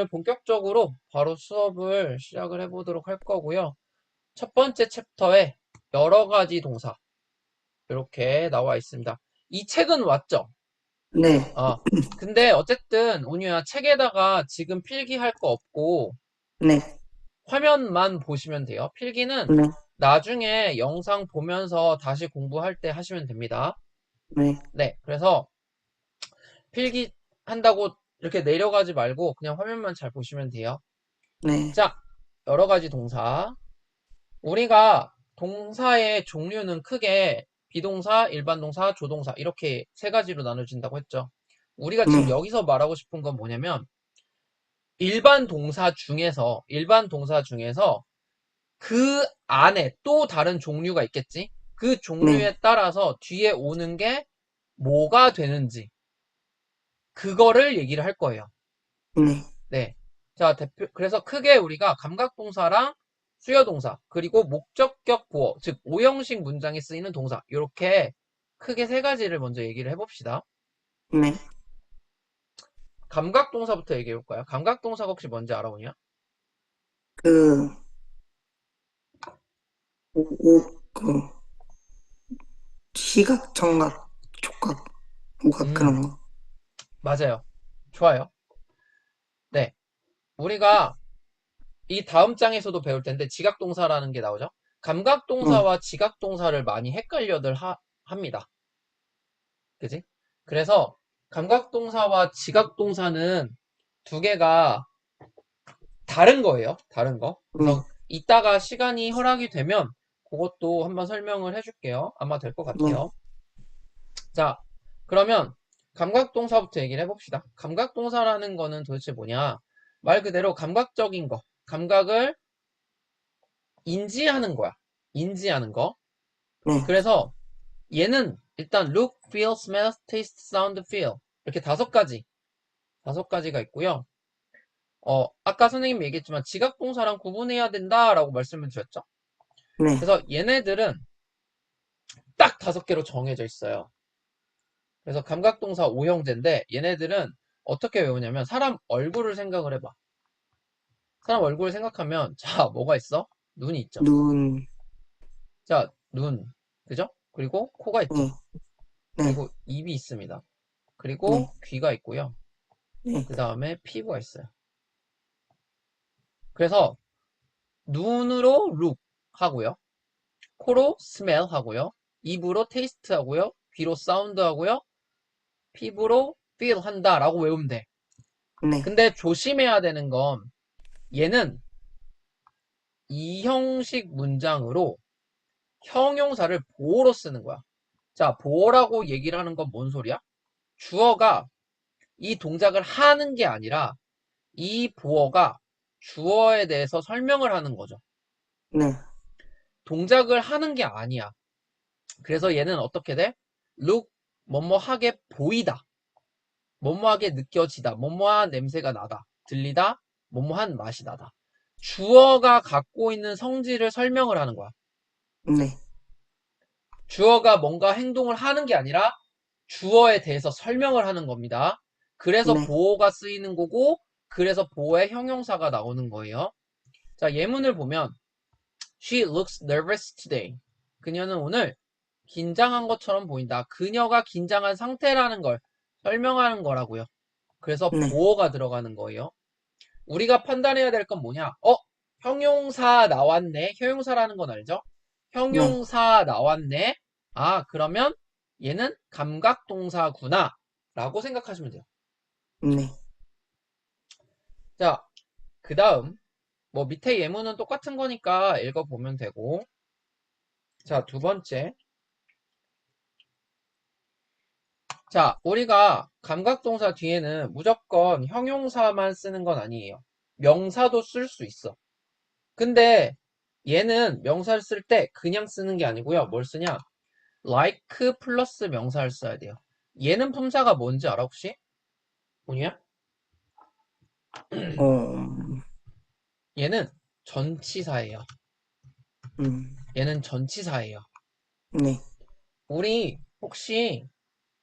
본격적으로 바로 수업을 시작을 해보도록 할 거고요. 첫 번째 챕터에 여러 가지 동사 이렇게 나와 있습니다. 이 책은 왔죠? 네, 근데 어쨌든 온유야 책에다가 지금 필기할 거 없고 네, 화면만 보시면 돼요. 필기는 네, 나중에 영상 보면서 다시 공부할 때 하시면 됩니다. 네, 네, 그래서 필기 한다고 이렇게 내려가지 말고 그냥 화면만 잘 보시면 돼요. 네, 자, 여러 가지 동사. 우리가 동사의 종류는 크게 비동사, 일반 동사, 조동사 이렇게 세 가지로 나눠진다고 했죠. 우리가 지금 네, 여기서 말하고 싶은 건 뭐냐면 일반 동사 중에서 그 안에 또 다른 종류가 있겠지? 그 네, 종류에 따라서 뒤에 오는 게 뭐가 되는지 그거를 얘기를 할 거예요. 네, 네. 자, 그래서 크게 우리가 감각동사랑 수요동사, 그리고 목적격 보어, 즉, 오형식 문장에 쓰이는 동사, 이렇게 크게 세 가지를 먼저 얘기를 해봅시다. 네. 감각동사부터 얘기해 볼까요? 감각동사가 혹시 뭔지 알아보냐? 그, 시각, 청각, 촉각, 후각 음, 그런 거. 맞아요. 좋아요. 네. 우리가 이 다음 장에서도 배울 텐데, 지각동사라는 게 나오죠? 네, 감각동사와 지각동사를 많이 헷갈려들 합니다. 그지? 그래서 감각동사와 지각동사는 두 개가 다른 거예요. 다른 거. 네, 그래서 이따가 시간이 허락이 되면 그것도 한번 설명을 해줄게요. 아마 될 것 네, 같아요. 자, 그러면 감각동사부터 얘기를 해봅시다. 감각동사라는 거는 도대체 뭐냐? 말 그대로 감각적인 거. 감각을 인지하는 거야. 인지하는 거. 네, 그래서 얘는 일단 look, feel, smell, taste, sound, feel 이렇게 다섯 가지가 있고요. 아까 선생님이 얘기했지만 지각동사랑 구분해야 된다라고 말씀을 드렸죠. 네, 그래서 얘네들은 딱 다섯 개로 정해져 있어요. 그래서 감각동사 오형제인데 얘네들은 어떻게 외우냐면 사람 얼굴을 생각을 해봐. 사람 얼굴을 생각하면 자 뭐가 있어? 눈이 있죠. 눈, 자 눈, 그죠? 그리고 코가 있죠. 네, 네, 그리고 입이 있습니다. 네, 그리고 귀가 있고요. 네, 그 다음에 피부가 있어요. 그래서 눈으로 look 하고요. 코로 smell 하고요. 입으로 taste 하고요. 귀로 sound 하고요. 피부로 feel 한다라고 외우면 돼. 네, 근데 조심해야 되는 건 얘는 이형식 문장으로 형용사를 보어로 쓰는 거야. 자, 보어라고 얘기를 하는 건 뭔 소리야? 주어가 이 동작을 하는 게 아니라 이 보어가 주어에 대해서 설명을 하는 거죠. 네, 동작을 하는 게 아니야. 그래서 얘는 어떻게 돼? look, 뭐뭐하게 보이다. 뭐뭐하게 느껴지다. 뭐뭐한 냄새가 나다. 들리다. 뭐뭐한 맛이 나다. 주어가 갖고 있는 성질을 설명을 하는 거야. 네, 주어가 뭔가 행동을 하는 게 아니라 주어에 대해서 설명을 하는 겁니다. 그래서 네, 보어가 쓰이는 거고, 그래서 보어의 형용사가 나오는 거예요. 자, 예문을 보면 She looks nervous today. 그녀는 오늘 긴장한 것처럼 보인다. 그녀가 긴장한 상태라는 걸 설명하는 거라고요. 그래서 네, 보어가 들어가는 거예요. 우리가 판단해야 될 건 뭐냐? 형용사 나왔네. 형용사라는 건 알죠? 네, 형용사 나왔네. 아, 그러면 얘는 감각동사구나. 라고 생각하시면 돼요. 네, 자, 그 다음, 뭐 밑에 예문은 똑같은 거니까 읽어보면 되고. 자, 두 번째. 자, 우리가 감각동사 뒤에는 무조건 형용사만 쓰는 건 아니에요. 명사도 쓸 수 있어. 근데 얘는 명사를 쓸 때 그냥 쓰는 게 아니고요. 뭘 쓰냐? like 플러스 명사를 써야 돼요. 얘는 품사가 뭔지 알아 혹시? 뭐냐? 어, 얘는 전치사예요. 음, 얘는 전치사예요. 네, 우리 혹시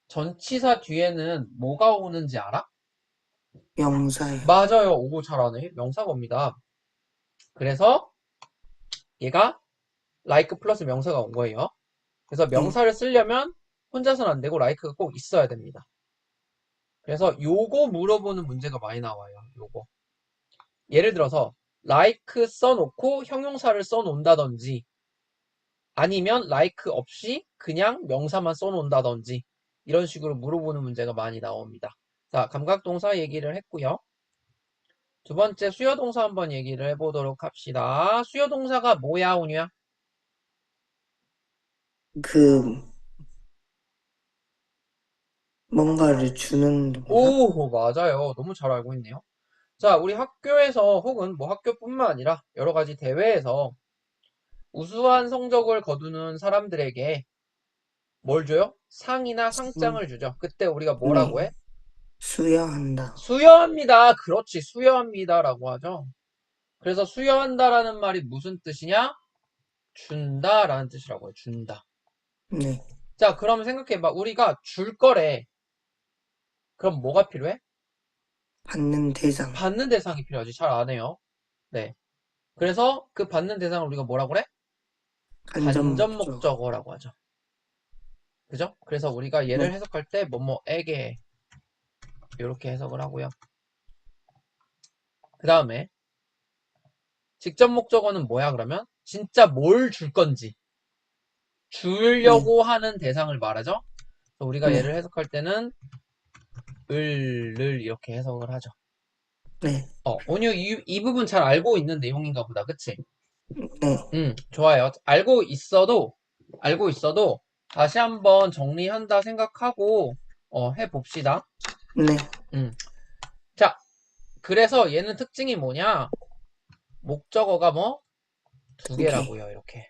전치사 뒤에는 뭐가 오는지 알아? 명사요. 맞아요. 오고 잘하네. 명사어입니다. 그래서 얘가 like 플러스 명사가 온 거예요. 그래서 네. 명사를 쓰려면 혼자서는 안 되고 like가 꼭 있어야 됩니다. 그래서 요거 물어보는 문제가 많이 나와요. 요거. 예를 들어서 like 써놓고 형용사를 써놓는다든지 아니면 like 없이 그냥 명사만 써놓는다든지 이런 식으로 물어보는 문제가 많이 나옵니다. 자, 감각동사 얘기를 했고요. 두 번째 수요동사 한번 얘기를 해보도록 합시다. 수요동사가 뭐야, 온유야? 그, 뭔가를 주는 동사? 오, 맞아요. 너무 잘 알고 있네요. 자, 우리 학교에서 혹은 뭐 학교뿐만 아니라 여러 가지 대회에서 우수한 성적을 거두는 사람들에게 뭘 줘요? 상이나 수, 상장을 주죠. 그때 우리가 뭐라고 네. 해? 수여한다. 수여합니다. 그렇지, 수여합니다라고 하죠. 그래서 수여한다라는 말이 무슨 뜻이냐? 준다라는 뜻이라고 해요. 준다. 네. 자, 그러면 생각해봐. 우리가 줄 거래. 그럼 뭐가 필요해? 받는 대상. 받는 대상이 필요하지. 잘 안 해요. 네. 그래서 그 받는 대상을 우리가 뭐라고 그래? 간접 간접 목적. 목적어라고 하죠. 그죠? 그래서 우리가 얘를 네. 해석할 때 뭐뭐에게 이렇게 해석을 하고요. 그 다음에 직접 목적어는 뭐야 그러면? 진짜 뭘 줄 건지 네. 주려고 하는 대상을 말하죠. 그래서 우리가 네. 얘를 해석할 때는 을 이렇게 해석을 하죠. 네. 온유 이 부분 잘 알고 있는 내용인가 보다. 그치? 네. 좋아요. 알고 있어도 다시 한번 정리한다 생각하고 해봅시다. 네. 음. 자, 그래서 얘는 특징이 뭐냐? 목적어가 뭐? 두 두 개. 개라고요. 이렇게.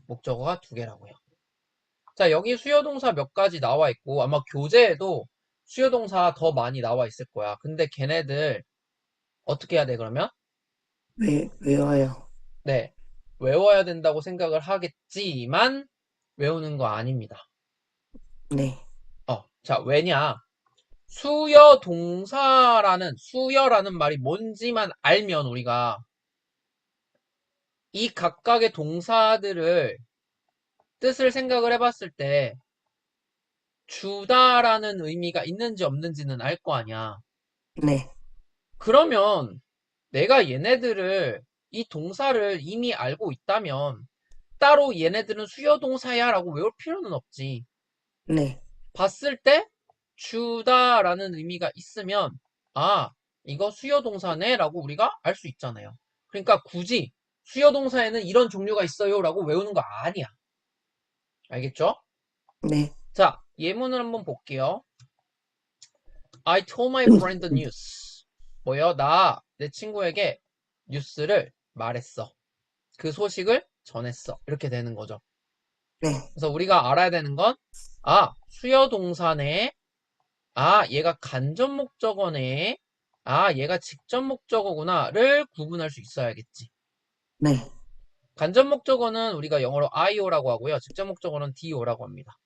목적어가 두 개라고요. 자, 여기 수요동사 몇 가지 나와 있고 아마 교재에도 수요동사 더 많이 나와 있을 거야. 근데 걔네들 어떻게 해야 돼 그러면? 외워요. 네. 외워야 된다고 생각을 하겠지만 외우는 거 아닙니다. 네. 자, 왜냐? 수여라는 말이 뭔지만 알면 우리가 이 각각의 동사들을 뜻을 생각을 해봤을 때 주다라는 의미가 있는지 없는지는 알 거 아니야. 네. 그러면 내가 얘네들을 이 동사를 이미 알고 있다면 따로 얘네들은 수여동사야 라고 외울 필요는 없지. 네. 봤을 때 주다라는 의미가 있으면 아, 이거 수여동사네 라고 우리가 알 수 있잖아요. 그러니까 굳이 수여동사에는 이런 종류가 있어요 라고 외우는 거 아니야. 알겠죠? 네. 자, 예문을 한번 볼게요. I told my friend the news. 뭐요? 내 친구에게 뉴스를 말했어. 그 소식을 전했어. 이렇게 되는 거죠. 네. 그래서 우리가 알아야 되는 건, 수여동사네. 얘가 간접 목적어네. 얘가 직접 목적어구나를 구분할 수 있어야겠지. 네. 간접 목적어는 우리가 영어로 IO라고 하고요. 직접 목적어는 DO라고 합니다.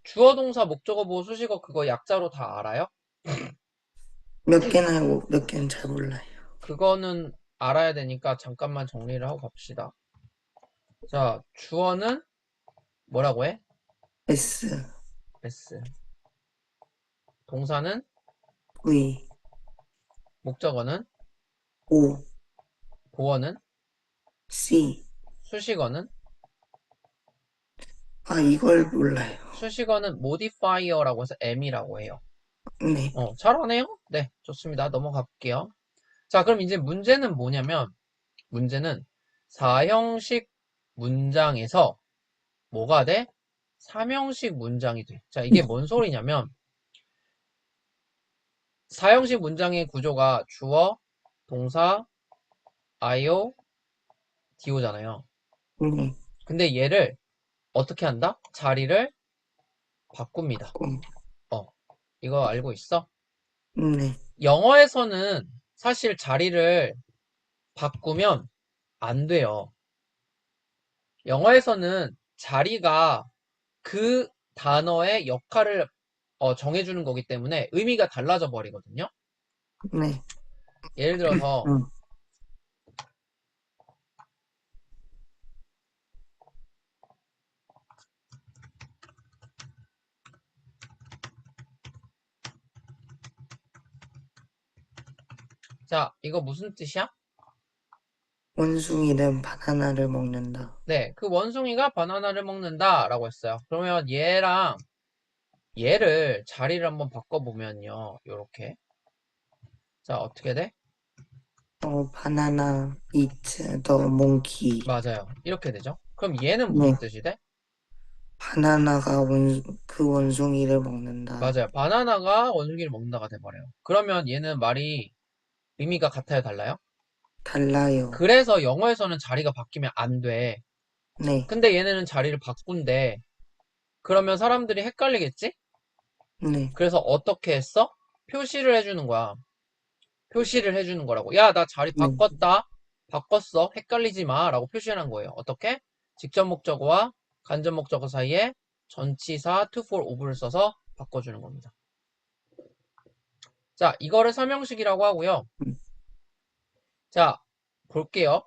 주어 동사 목적어 보호 수식어 그거 약자로 다 알아요? 몇 개나 알고 몇 개는 잘 몰라요. 그거는 알아야 되니까 잠깐만 정리를 하고 갑시다. 자, 주어는 뭐라고 해? S, S. 동사는 V, 목적어는 O, 보어는 C. 수식어는 이걸 몰라요. 수식어는 modifier라고 해서 M이라고 해요. 네. 잘하네요? 네, 좋습니다. 넘어가 볼게요. 자, 그럼 이제 문제는 뭐냐면 문제는 4형식 문장에서 뭐가 돼? 3형식 문장이 돼. 자, 이게 뭔 소리냐면 4형식 문장의 구조가 주어, 동사, IO, DO잖아요. 네. 근데 얘를 어떻게 한다? 자리를 바꿉니다. 꼼. 어, 이거 알고 있어? 네. 영어에서는 사실 자리를 바꾸면 안 돼요. 영어에서는 자리가 그 단어의 역할을 정해주는 거기 때문에 의미가 달라져 버리거든요. 네. 예를 들어서, 응. 자, 이거 무슨 뜻이야? 원숭이는 바나나를 먹는다. 네, 그 원숭이가 바나나를 먹는다 라고 했어요. 그러면 얘랑 얘를 자리를 한번 바꿔보면요. 요렇게. 자, 어떻게 돼? 바나나 eats the monkey. 맞아요. 이렇게 되죠. 그럼 얘는 네. 무슨 뜻이 돼? 바나나가 그 원숭이를 먹는다. 맞아요. 바나나가 원숭이를 먹는다가 돼버려요. 그러면 얘는 말이 의미가 같아요, 달라요? 달라요. 그래서 영어에서는 자리가 바뀌면 안 돼. 네. 근데 얘네는 자리를 바꾼대. 그러면 사람들이 헷갈리겠지? 네. 그래서 어떻게 했어? 표시를 해주는 거야. 표시를 해주는 거라고. 야, 나 자리 네. 바꿨다. 바꿨어. 헷갈리지 마. 라고 표시한 거예요. 어떻게? 직접 목적어와 간접 목적어 사이에 전치사 to, for, of를 써서 바꿔주는 겁니다. 자, 이거를 삼형식이라고 하고요. 음, 자, 볼게요.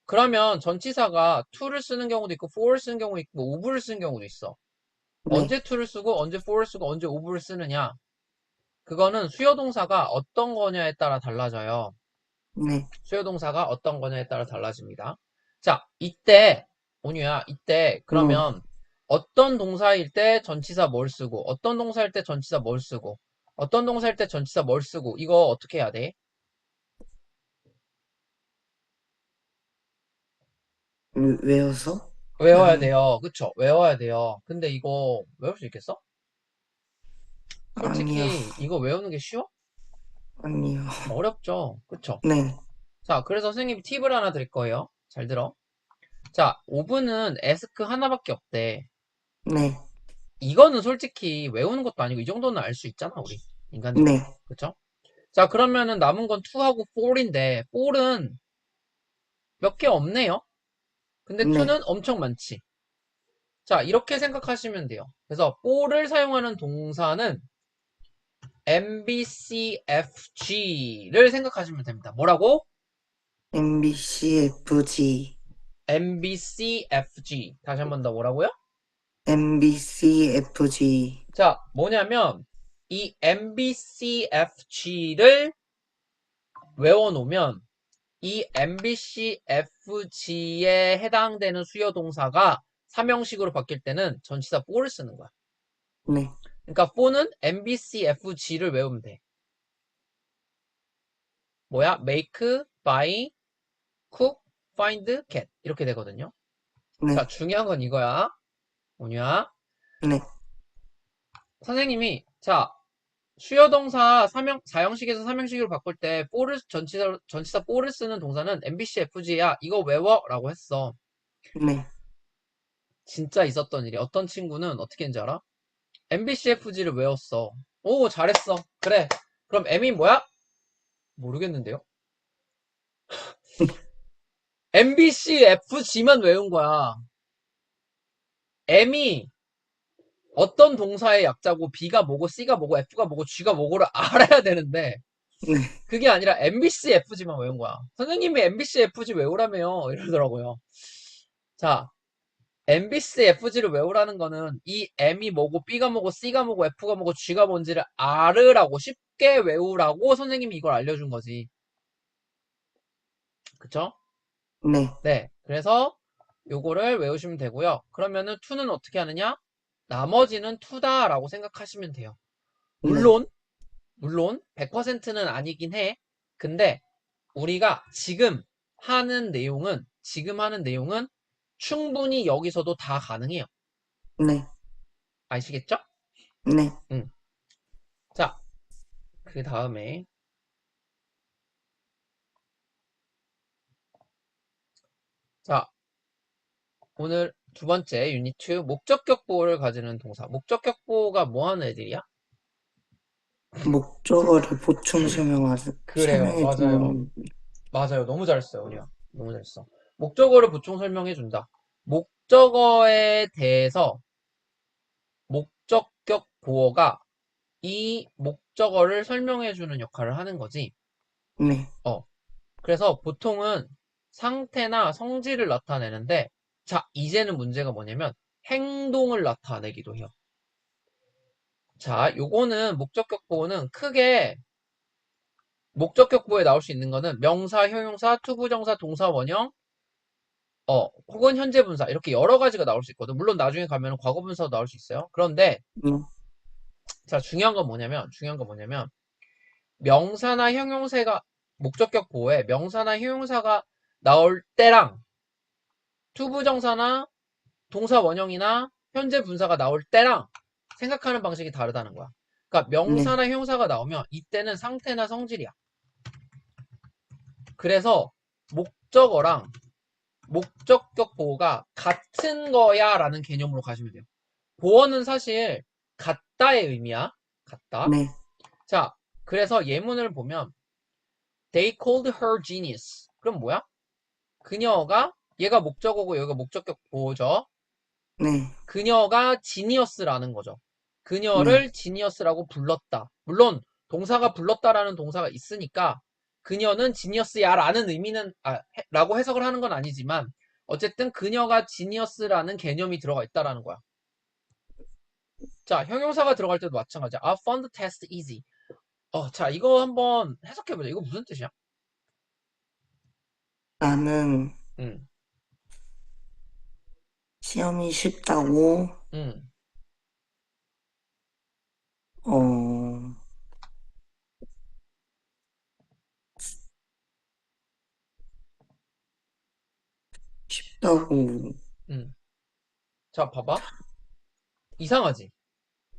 그러면 전치사가 to를 쓰는 경우도 있고, for를 쓰는 경우도 있고, of를 쓰는 경우도 있어. 네. 언제 to를 쓰고, 언제 for를 쓰고, 언제 of를 쓰느냐. 그거는 수요동사가 어떤 거냐에 따라 달라져요. 네. 수요동사가 어떤 거냐에 따라 달라집니다. 자, 이때, 온유야, 이때, 어, 그러면 어떤 동사일 때 전치사 뭘 쓰고, 어떤 동사일 때 전치사 뭘 쓰고, 어떤 동사일 때 전치사 뭘 쓰고, 이거 어떻게 해야 돼? 외워서? 외워야 아니, 돼요. 그쵸? 외워야 돼요. 근데 이거 외울 수 있겠어? 아니요. 솔직히 이거 외우는 게 쉬워? 아니요. 어렵죠? 그쵸? 네. 자, 그래서 선생님이 팁을 하나 드릴 거예요. 잘 들어. 자, 오븐은 에스크 하나밖에 없대. 네. 이거는 솔직히 외우는 것도 아니고 이 정도는 알 수 있잖아, 우리. 인간적으로. 네. 그쵸? 자, 그러면은 남은 건 2하고 4인데 4는 몇 개 없네요. 근데 네. 2는 엄청 많지. 자, 이렇게 생각하시면 돼요. 그래서 4를 사용하는 동사는 MBCFG를 생각하시면 됩니다. 뭐라고? MBCFG. MBCFG. 다시 한 번 더 뭐라고요? MBCFG. 자, 뭐냐면 이 MBCFG를 외워놓으면 이 MBCFG에 해당되는 수요 동사가 삼형식으로 바뀔 때는 전치사 for를 쓰는 거야. 네. 그러니까 for는 MBCFG를 외우면 돼. 뭐야? make, buy, cook, find, get 이렇게 되거든요. 네. 자, 중요한 건 이거야. 뭐냐? 네. 선생님이 자 수요동사 4형식에서 3형식으로 바꿀 때 for를 전치사 for를 쓰는 동사는 MBCFG야. 이거 외워 라고 했어. 네. 진짜 있었던 일이 어떤 친구는 어떻게 했는지 알아? MBCFG를 외웠어. 오, 잘했어. 그래. 그럼 M이 뭐야? 모르겠는데요. MBCFG만 외운 거야. M이 어떤 동사의 약자고 B가 뭐고 C가 뭐고 F가 뭐고 G가 뭐고를 알아야 되는데 네. 그게 아니라 MBCFG만 외운 거야. 선생님이 MBCFG 외우라며 이러더라고요. 자, MBCFG를 외우라는 거는 이 M이 뭐고 B가 뭐고 C가 뭐고 F가 뭐고 G가 뭔지를 알으라고 쉽게 외우라고 선생님이 이걸 알려준 거지. 그쵸? 네. 네. 그래서 요거를 외우시면 되고요. 그러면은 to는 어떻게 하느냐? 나머지는 to다라고 생각하시면 돼요. 네. 물론 100%는 아니긴 해. 근데 우리가 지금 하는 내용은 충분히 여기서도 다 가능해요. 네. 아시겠죠? 네. 응. 자, 그 다음에 자, 오늘 두 번째 유닛 2 목적격보를 가지는 동사. 목적격보가 뭐 하는 애들이야? 목적어를 보충 그래요. 설명해 맞아요. 주는, 맞아요. 너무 잘했어요, 우리야. 너무 잘했어. 목적어를 보충 설명해 준다. 목적어에 대해서 목적격 보어가 이 목적어를 설명해주는 역할을 하는 거지. 네, 그래서 보통은 상태나 성질을 나타내는데, 자, 이제는 문제가 뭐냐면 행동을 나타내기도 해요. 자, 요거는 목적격 보호는 크게 목적격 보호에 나올 수 있는 거는 명사, 형용사, 투부정사, 동사, 원형, 혹은 현재 분사 이렇게 여러 가지가 나올 수 있거든. 물론 나중에 가면 과거 분사도 나올 수 있어요. 그런데 네, 자, 중요한 건 뭐냐면 명사나 형용사가 목적격 보호에 명사나 형용사가 나올 때랑 투부정사나 동사 원형이나 현재 분사가 나올 때랑 생각하는 방식이 다르다는 거야. 그러니까 네, 명사나 형용사가 나오면 이때는 상태나 성질이야. 그래서 목적어랑 목적격 보호가 같은 거야 라는 개념으로 가시면 돼요. 보어는 사실 같다의 의미야. 같다. 네, 자, 그래서 예문을 보면 They called her genius. 그럼 뭐야? 그녀가 얘가 목적어고 여기가 목적격 보호죠. 네, 그녀가 지니어스라는 거죠. 네, 그녀를 지니어스라고 불렀다. 물론 동사가 불렀다라는 동사가 있으니까 그녀는 지니어스야 라는 의미는 라고 해석을 하는 건 아니지만 어쨌든 그녀가 지니어스라는 개념이 들어가 있다라는 거야. 자, 형용사가 들어갈 때도 마찬가지야. I found the test easy. 자, 이거 한번 해석해보자. 이거 무슨 뜻이야? 나는 응, 시험이 쉽다고, 응. 어, 쉽다고, 응. 자, 봐봐. 이상하지?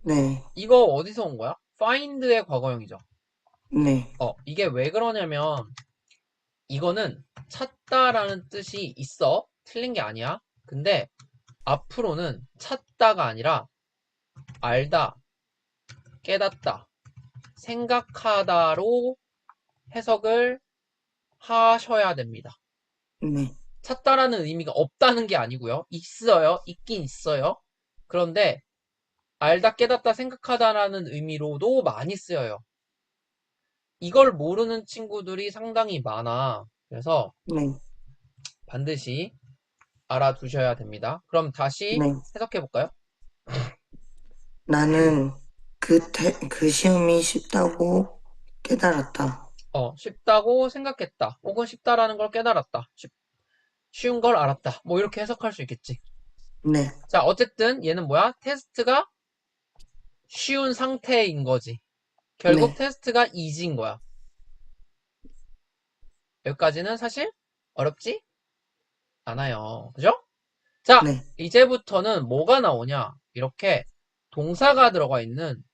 네, 이거 어디서 온 거야? find의 과거형이죠. 네, 이게 왜 그러냐면 이거는 찾다라는 뜻이 있어. 틀린 게 아니야. 근데 앞으로는 찾다가 아니라 알다, 깨닫다, 생각하다로 해석을 하셔야 됩니다. 네, 찾다라는 의미가 없다는 게 아니고요. 있어요. 있긴 있어요. 그런데 알다, 깨닫다, 생각하다라는 의미로도 많이 쓰여요. 이걸 모르는 친구들이 상당히 많아. 그래서 네, 반드시 알아두셔야 됩니다. 그럼 다시 네. 해석해 볼까요? 나는 그 시험이 쉽다고 깨달았다. 쉽다고 생각했다. 혹은 쉽다라는 걸 깨달았다. 쉬운 걸 알았다. 뭐 이렇게 해석할 수 있겠지. 네, 자, 어쨌든 얘는 뭐야? 테스트가 쉬운 상태인 거지. 결국 네, 테스트가 이지인 거야. 여기까지는 사실 어렵지 않아요. 그죠? 자, 네, 이제부터는 뭐가 나오냐? 이렇게 동사가 들어가 있는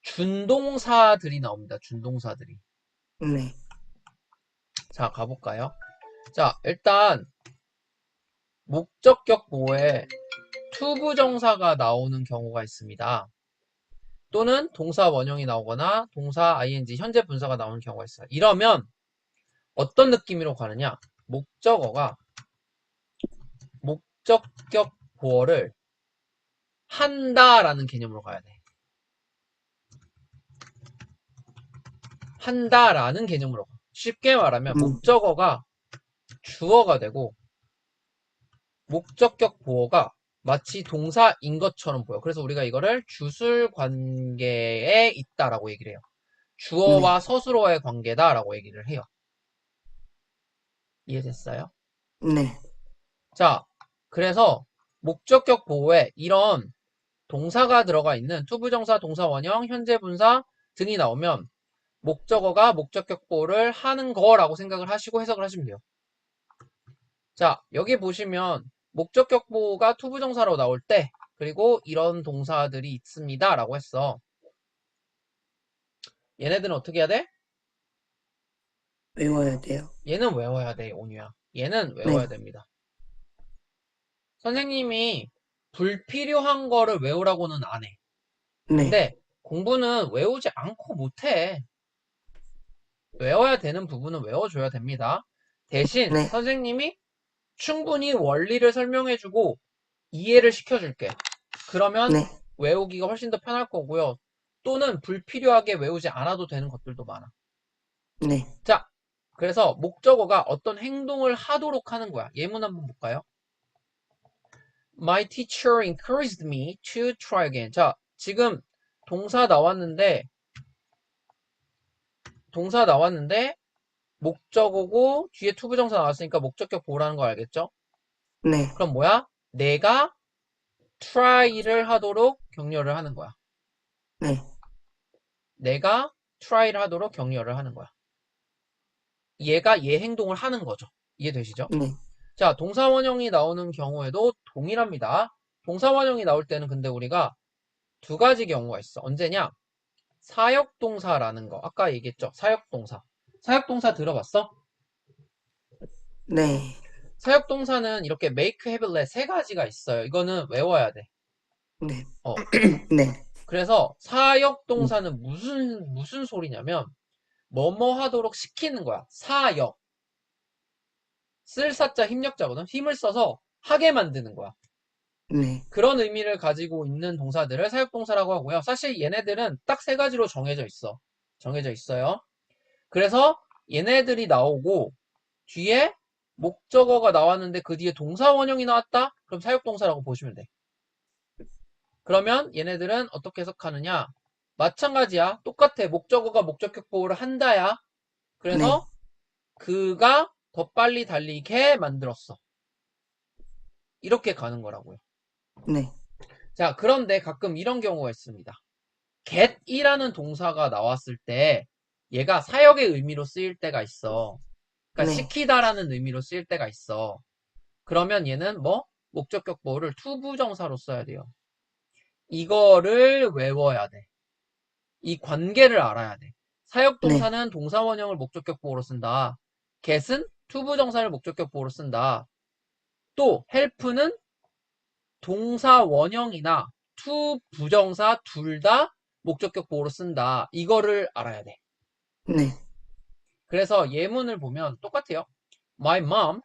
준동사들이 나옵니다. 준동사들이. 네, 자, 가볼까요? 자, 일단 목적격 보호에 투부정사가 나오는 경우가 있습니다. 또는 동사 원형이 나오거나 동사 ing 현재 분사가 나오는 경우가 있어요. 이러면 어떤 느낌으로 가느냐? 목적어가 목적격 보어를 한다라는 개념으로 가야 돼. 한다라는 개념으로 가. 쉽게 말하면 음, 목적어가 주어가 되고 목적격 보어가 마치 동사인 것처럼 보여. 그래서 우리가 이거를 주술 관계에 있다라고 얘기를 해요. 네, 주어와 서술어의 관계다라고 얘기를 해요. 이해됐어요? 네, 자, 그래서 목적격 보호에 이런 동사가 들어가 있는 투부정사, 동사 원형, 현재 분사 등이 나오면 목적어가 목적격 보호를 하는 거라고 생각을 하시고 해석을 하시면 돼요. 자, 여기 보시면 목적격 보호가 투부정사로 나올 때 그리고 이런 동사들이 있습니다 라고 했어. 얘네들은 어떻게 해야 돼? 외워야 돼요. 얘는 외워야 돼, 온유야. 얘는 외워야 네, 됩니다. 선생님이 불필요한 거를 외우라고는 안 해. 네, 근데 공부는 외우지 않고 못해. 외워야 되는 부분은 외워줘야 됩니다. 대신 네, 선생님이 충분히 원리를 설명해주고 이해를 시켜줄게. 그러면 네, 외우기가 훨씬 더 편할 거고요. 또는 불필요하게 외우지 않아도 되는 것들도 많아. 네. 자, 그래서 목적어가 어떤 행동을 하도록 하는 거야. 예문 한번 볼까요? My teacher encouraged me to try again. 자, 지금 동사 나왔는데, 목적어고 뒤에 투부정사 나왔으니까 목적격 보호라는 거 알겠죠? 네. 그럼 뭐야? 내가 try를 하도록 격려를 하는 거야. 네. 내가 try를 하도록 격려를 하는 거야. 얘가 얘 행동을 하는 거죠. 이해되시죠? 네. 자, 동사원형이 나오는 경우에도 동일합니다. 동사원형이 나올 때는 근데 우리가 두 가지 경우가 있어. 언제냐? 사역동사라는 거. 아까 얘기했죠? 사역동사. 사역동사 들어봤어? 네. 사역동사는 이렇게 make, have, let 세 가지가 있어요. 이거는 외워야 돼. 네. 어. 네. 그래서 사역동사는 무슨 소리냐면 뭐뭐 하도록 시키는 거야. 사역. 쓸 사자 힘력자거든. 힘을 써서 하게 만드는 거야. 네. 그런 의미를 가지고 있는 동사들을 사역동사라고 하고요. 사실 얘네들은 딱 세 가지로 정해져 있어. 정해져 있어요. 그래서 얘네들이 나오고 뒤에 목적어가 나왔는데 그 뒤에 동사원형이 나왔다? 그럼 사역동사라고 보시면 돼. 그러면 얘네들은 어떻게 해석하느냐? 마찬가지야. 똑같아. 목적어가 목적격 보호를 한다야. 네. 그래서 그가 더 빨리 달리게 만들었어. 이렇게 가는 거라고요. 네. 자, 그런데 가끔 이런 경우가 있습니다. get이라는 동사가 나왔을 때 얘가 사역의 의미로 쓰일 때가 있어. 그러니까 네. 시키다라는 의미로 쓰일 때가 있어. 그러면 얘는 뭐? 목적격 보호를 투부정사로 써야 돼요. 이거를 외워야 돼. 이 관계를 알아야 돼. 네. 사역동사는 동사원형을 목적격 보호로 쓴다. get은 투부정사를 목적격 보호로 쓴다. 또 help는 동사 원형이나 투 부정사 둘 다 목적격 보호로 쓴다. 이거를 알아야 돼. 네. 그래서 예문을 보면 똑같아요. My mom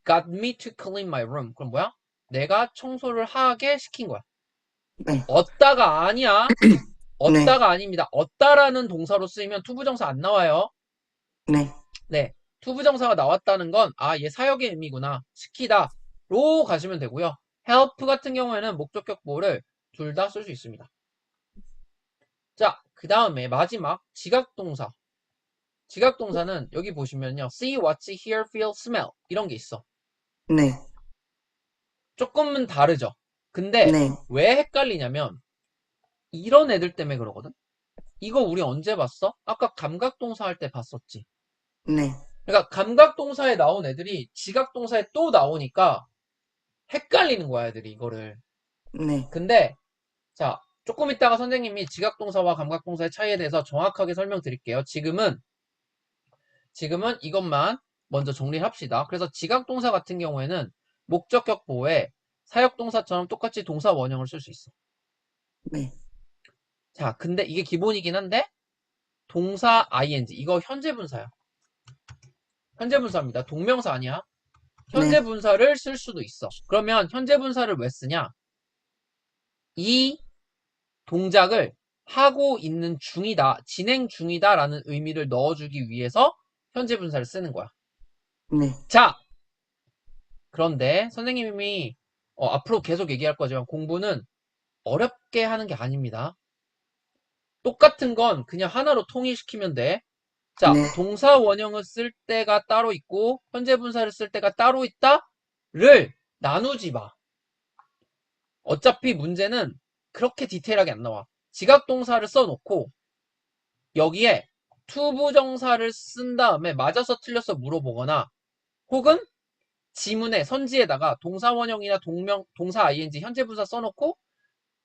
got me to clean my room. 그럼 뭐야? 내가 청소를 하게 시킨 거야. 네. 얻다가 아니야. 네. 얻다가 아닙니다. 얻다라는 동사로 쓰이면 투부정사 안 나와요. 네. 네. 투부정사가 나왔다는 건, 아, 얘 사역의 의미구나. 시키다. 로 가시면 되고요. help 같은 경우에는 목적격 보호를 둘 다 쓸 수 있습니다. 자, 그 다음에 마지막 지각동사. 지각동사는 여기 보시면요. see, watch, hear, feel, smell 이런 게 있어. 네. 조금은 다르죠. 근데 네. 왜 헷갈리냐면 이런 애들 때문에 그러거든. 이거 우리 언제 봤어? 아까 감각동사 할 때 봤었지. 네. 그러니까 감각동사에 나온 애들이 지각동사에 또 나오니까 헷갈리는 거야, 애들이 이거를. 네. 근데 자, 조금 있다가 선생님이 지각동사와 감각동사의 차이에 대해서 정확하게 설명드릴게요. 지금은 이것만 먼저 정리를 합시다. 그래서 지각동사 같은 경우에는 목적격 보호에 사역동사처럼 똑같이 동사 원형을 쓸 수 있어. 네. 자, 근데 이게 기본이긴 한데 동사 ing 이거 현재 분사야. 현재 분사입니다. 동명사 아니야. 네. 현재 분사를 쓸 수도 있어. 그러면 현재 분사를 왜 쓰냐? 이 동작을 하고 있는 중이다, 진행 중이다라는 의미를 넣어주기 위해서 현재 분사를 쓰는 거야. 네. 자, 그런데 선생님이 앞으로 계속 얘기할 거지만 공부는 어렵게 하는 게 아닙니다. 똑같은 건 그냥 하나로 통일시키면 돼. 자, 네. 동사 원형을 쓸 때가 따로 있고 현재 분사를 쓸 때가 따로 있다를 나누지 마. 어차피 문제는 그렇게 디테일하게 안 나와. 지각동사를 써놓고 여기에 투부정사를 쓴 다음에 맞아서 틀려서 물어보거나 혹은 지문에 선지에다가 동사 원형이나 동사 ing 현재 분사 써놓고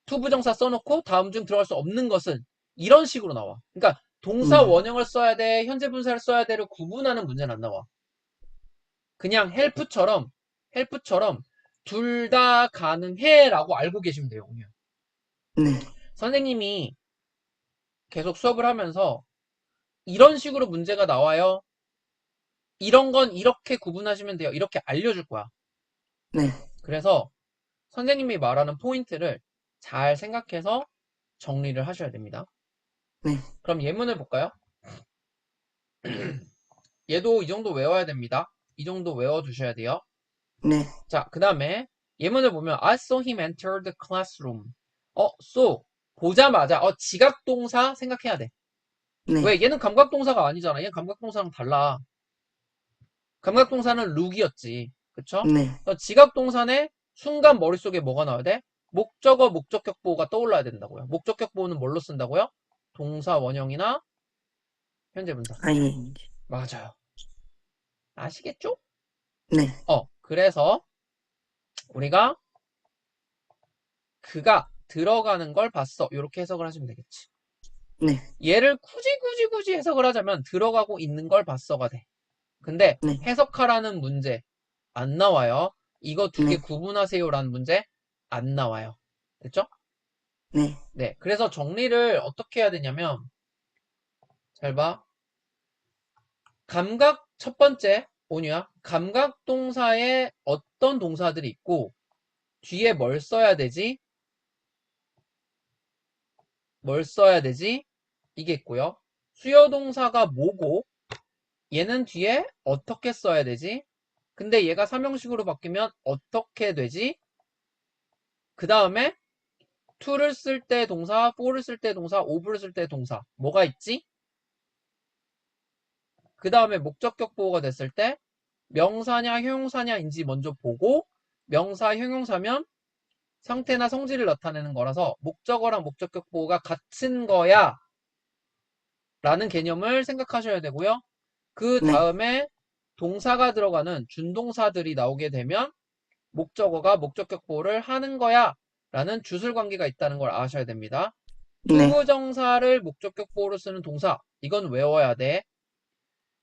투부정사 써놓고 다음 중 들어갈 수 없는 것은 이런 식으로 나와. 그러니까 동사 음. 원형을 써야 돼, 현재 분사를 써야 돼를 구분하는 문제는 안 나와. 그냥 헬프처럼 둘 다 가능해라고 알고 계시면 돼요. 그냥. 네. 선생님이 계속 수업을 하면서 이런 식으로 문제가 나와요. 이런 건 이렇게 구분하시면 돼요. 이렇게 알려줄 거야. 네. 그래서 선생님이 말하는 포인트를 잘 생각해서 정리를 하셔야 됩니다. 네, 그럼 예문을 볼까요? 얘도 이 정도 외워야 됩니다. 이 정도 외워두셔야 돼요. 네, 자, 그 다음에 예문을 보면 I saw him enter the classroom. saw. 보자마자, 지각동사 생각해야 돼. 네, 왜? 얘는 감각동사가 아니잖아. 얘는 감각동사랑 달라. 감각동사는 look이었지. 그쵸? 네, 그래서 지각동사네 순간 머릿속에 뭐가 나와야 돼? 목적어, 목적격보가 떠올라야 된다고요. 목적격보는 뭘로 쓴다고요? 동사 원형이나 현재분사. ing. 맞아요. 아시겠죠? 네, 그래서 우리가 그가 들어가는 걸 봤어. 이렇게 해석을 하시면 되겠지. 네, 얘를 굳이 해석을 하자면 들어가고 있는 걸 봤어가 돼. 근데 네, 해석하라는 문제 안 나와요. 이거 두 개 네, 구분하세요라는 문제 안 나와요. 됐죠? 네, 네. 그래서 정리를 어떻게 해야 되냐면 잘 봐. 감각 첫 번째 온유야. 감각 동사에 어떤 동사들이 있고 뒤에 뭘 써야 되지? 뭘 써야 되지? 이게 있고요. 수요 동사가 뭐고 얘는 뒤에 어떻게 써야 되지? 근데 얘가 삼형식으로 바뀌면 어떻게 되지? 그 다음에 to를 쓸 때 동사, for를 쓸 때 동사, of를 쓸 때 동사 뭐가 있지? 그 다음에 목적격 보호가 됐을 때 명사냐 형용사냐인지 먼저 보고 명사 형용사면 상태나 성질을 나타내는 거라서 목적어랑 목적격 보호가 같은 거야 라는 개념을 생각하셔야 되고요. 그 네, 다음에 동사가 들어가는 준동사들이 나오게 되면 목적어가 목적격 보호를 하는 거야 라는 주술 관계가 있다는 걸 아셔야 됩니다. 네, 투부정사를 목적격 보호로 쓰는 동사 이건 외워야 돼.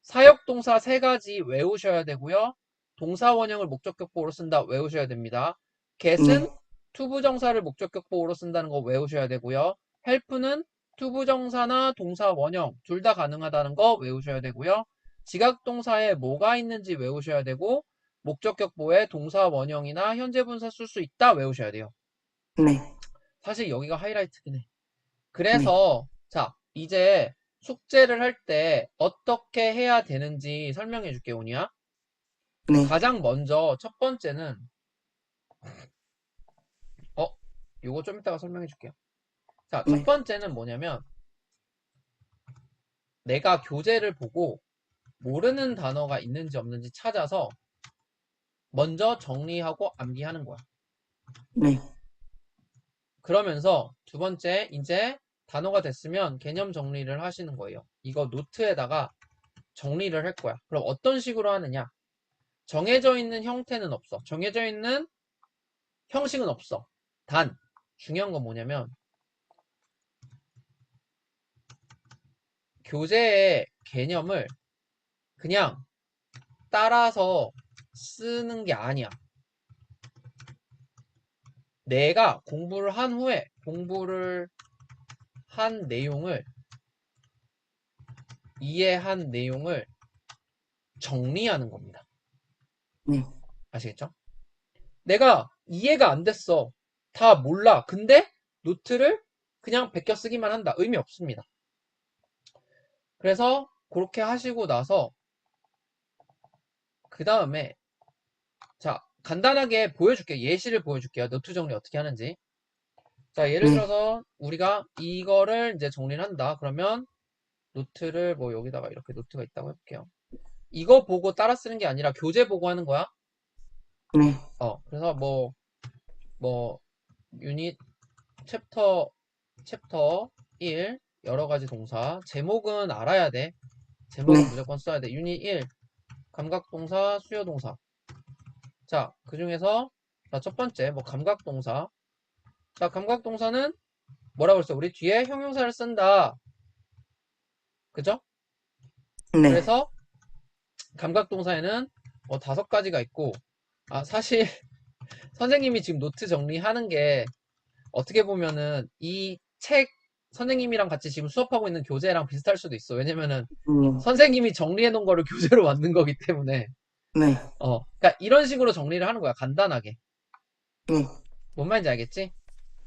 사역동사 세 가지 외우셔야 되고요. 동사 원형을 목적격 보호로 쓴다 외우셔야 됩니다. get은 네, 투부정사를 목적격 보호로 쓴다는 거 외우셔야 되고요. help는 투부정사나 동사 원형 둘 다 가능하다는 거 외우셔야 되고요. 지각동사에 뭐가 있는지 외우셔야 되고 목적격 보호에 동사 원형이나 현재 분사 쓸 수 있다 외우셔야 돼요. 네, 사실 여기가 하이라이트긴 해. 네, 그래서 자 이제 숙제를 할 때 어떻게 해야 되는지 설명해 줄게 오니야. 네, 가장 먼저 첫 번째는 어 요거 좀 이따가 설명해 줄게요. 자, 첫 네, 번째는 뭐냐면 내가 교재를 보고 모르는 단어가 있는지 없는지 찾아서 먼저 정리하고 암기하는 거야. 네, 그러면서 두 번째 이제 단어가 됐으면 개념 정리를 하시는 거예요. 이거 노트에다가 정리를 할 거야. 그럼 어떤 식으로 하느냐? 정해져 있는 형태는 없어. 정해져 있는 형식은 없어. 단, 중요한 건 뭐냐면, 교재의 개념을 그냥 따라서 쓰는 게 아니야. 내가 공부를 한 후에 공부를 한 내용을, 이해한 내용을 정리하는 겁니다. 네, 아시겠죠? 내가 이해가 안 됐어. 다 몰라. 근데 노트를 그냥 베껴 쓰기만 한다. 의미 없습니다. 그래서 그렇게 하시고 나서 그 다음에 자 간단하게 보여줄게요. 예시를 보여줄게요. 노트 정리 어떻게 하는지. 자 예를 네, 들어서 우리가 이거를 이제 정리를 한다. 그러면 노트를 뭐 여기다가 이렇게 노트가 있다고 해볼게요. 이거 보고 따라 쓰는 게 아니라 교재 보고 하는 거야. 네, 그래서 뭐 유닛 챕터 1 여러 가지 동사 제목은 알아야 돼. 네, 제목은 무조건 써야 돼. 유닛 1 감각동사 수요동사. 자, 그 중에서 첫 번째 뭐 감각동사. 자, 감각동사는 뭐라고 그랬어? 우리 뒤에 형용사를 쓴다. 그죠? 네, 그래서 감각동사에는 뭐 5가지가 있고 사실 선생님이 지금 노트 정리하는 게 어떻게 보면은 이 책 선생님이랑 같이 지금 수업하고 있는 교재랑 비슷할 수도 있어. 왜냐면은 선생님이 정리해 놓은 거를 교재로 만든 거기 때문에 네, 그러니까 이런 식으로 정리를 하는 거야. 간단하게. 네, 뭔 말인지 알겠지?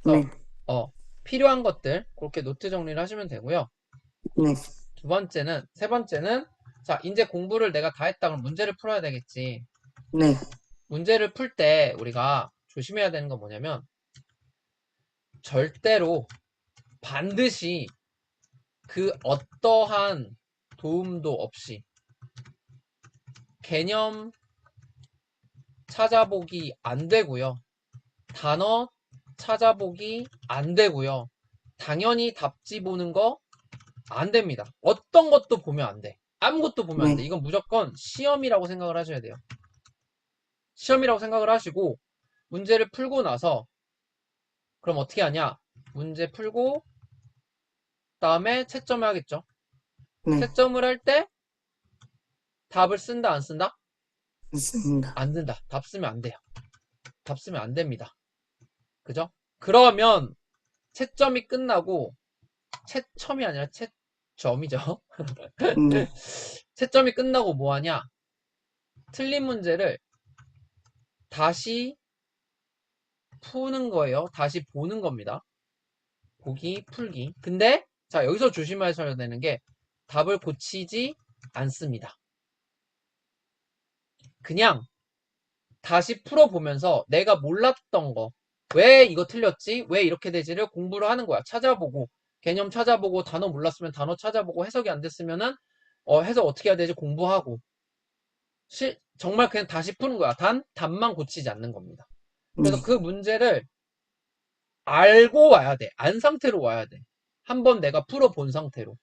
그래서 네, 필요한 것들 그렇게 노트 정리를 하시면 되고요. 네, 세 번째는, 자, 이제 공부를 내가 다 했다. 그럼 문제를 풀어야 되겠지. 네, 문제를 풀 때 우리가 조심해야 되는 건 뭐냐면, 절대로 반드시 그 어떠한 도움도 없이 개념 찾아보기 안 되고요. 단어 찾아보기 안 되고요. 당연히 답지 보는 거 안 됩니다. 어떤 것도 보면 안 돼. 아무것도 보면 안 돼. 네, 이건 무조건 시험이라고 생각을 하셔야 돼요. 시험이라고 생각을 하시고 문제를 풀고 나서 그럼 어떻게 하냐? 문제 풀고 다음에 채점을 하겠죠. 네, 채점을 할 때 답을 쓴다 안 쓴다? 있습니다. 안 된다. 답 쓰면 안 돼요. 답 쓰면 안 됩니다. 그죠? 그러면 채점이 끝나고 채점이 아니라 채점이죠. 네, 채점이 끝나고 뭐 하냐? 틀린 문제를 다시 푸는 거예요. 다시 보는 겁니다. 보기, 풀기. 근데 자, 여기서 조심하셔야 되는 게 답을 고치지 않습니다. 그냥 다시 풀어보면서 내가 몰랐던 거, 왜 이거 틀렸지? 왜 이렇게 되지를 공부를 하는 거야. 찾아보고, 개념 찾아보고, 단어 몰랐으면 단어 찾아보고, 해석이 안 됐으면은, 해석 어떻게 해야 되지? 공부하고. 정말 그냥 다시 푸는 거야. 답만 고치지 않는 겁니다. 그래서 네, 그 문제를 알고 와야 돼. 안 상태로 와야 돼. 한번 내가 풀어본 상태로.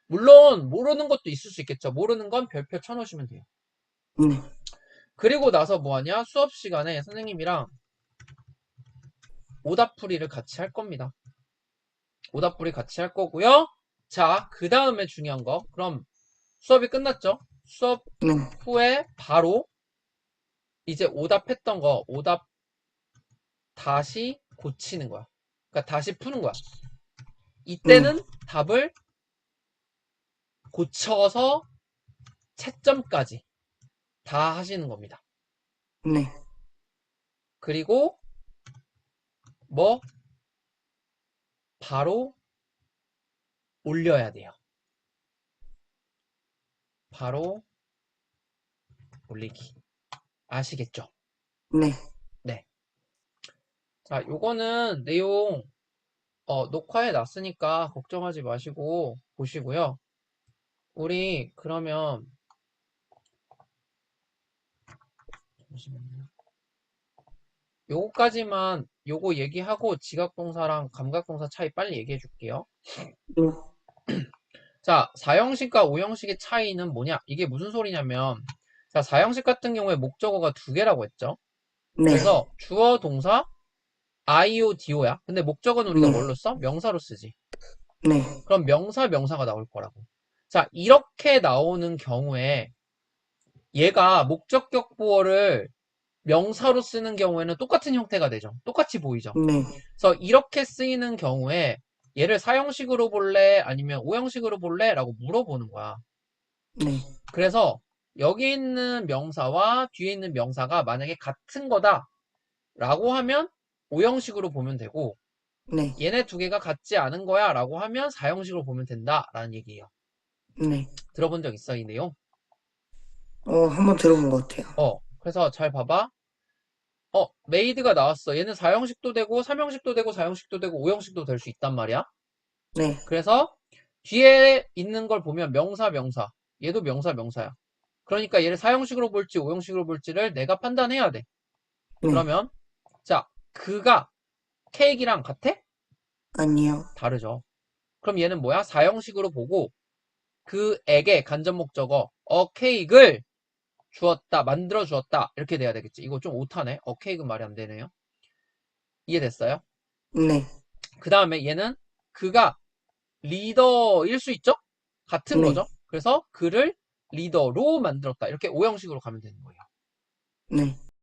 물론 모르는 것도 있을 수 있겠죠. 모르는 건 별표 쳐놓으시면 돼요. 네, 그리고 나서 뭐하냐? 수업 시간에 선생님이랑 오답풀이를 같이 할 겁니다. 오답풀이 같이 할 거고요. 자, 그 다음에 중요한 거. 그럼 수업이 끝났죠? 수업 네, 후에 바로 이제 오답했던 거, 오답 다시 고치는 거야. 그러니까 다시 푸는 거야. 네, 이때는 답을 고쳐서 채점까지 다 하시는 겁니다. 네, 그리고 뭐 바로 올려야 돼요. 바로 올리기. 아시겠죠? 네, 네. 자, 요거는 내용 녹화해 놨으니까 걱정하지 마시고 보시고요. 우리 그러면 잠시만요. 요거까지만 요거 얘기하고 지각동사랑 감각동사 차이 빨리 얘기해 줄게요. 네, 자, 4형식과 5형식의 차이는 뭐냐? 이게 무슨 소리냐면 자, 4형식 같은 경우에 목적어가 두 개라고 했죠. 네, 그래서 주어, 동사, IO, DO야. 근데 목적어는 우리가 네, 뭘로 써? 명사로 쓰지. 네, 그럼 명사가 나올 거라고. 자, 이렇게 나오는 경우에 얘가 목적격 보어를 명사로 쓰는 경우에는 똑같은 형태가 되죠. 똑같이 보이죠. 네, 그래서 이렇게 쓰이는 경우에 얘를 4형식으로 볼래? 아니면 5형식으로 볼래? 라고 물어보는 거야. 네, 그래서 여기 있는 명사와 뒤에 있는 명사가 만약에 같은 거다 라고 하면 5형식으로 보면 되고 네, 얘네 두 개가 같지 않은 거야 라고 하면 4형식으로 보면 된다 라는 얘기예요. 네. 들어본 적 있어 이 내용? 한번 들어본 것 같아요. 그래서 잘 봐봐. 메이드가 나왔어. 얘는 4형식도 되고 3형식도 되고 4형식도 되고 5형식도 될 수 있단 말이야. 네, 그래서 뒤에 있는 걸 보면 명사 명사 얘도 명사 명사야. 그러니까 얘를 4형식으로 볼지 5형식으로 볼지를 내가 판단해야 돼. 네, 그러면 자 그가 케이크랑 같아? 아니요. 다르죠. 그럼 얘는 뭐야? 4형식으로 보고 그에게 간접 목적어 케이크를 주었다 만들어 주었다 이렇게 돼야 되겠지. 이거 좀 오타네. 케이크 말이 안 되네요. 이해됐어요? 네, 그 다음에 얘는 그가 리더일 수 있죠? 같은 네, 거죠. 그래서 그를 리더로 만들었다. 이렇게 오형식으로 가면 되는 거예요. 네.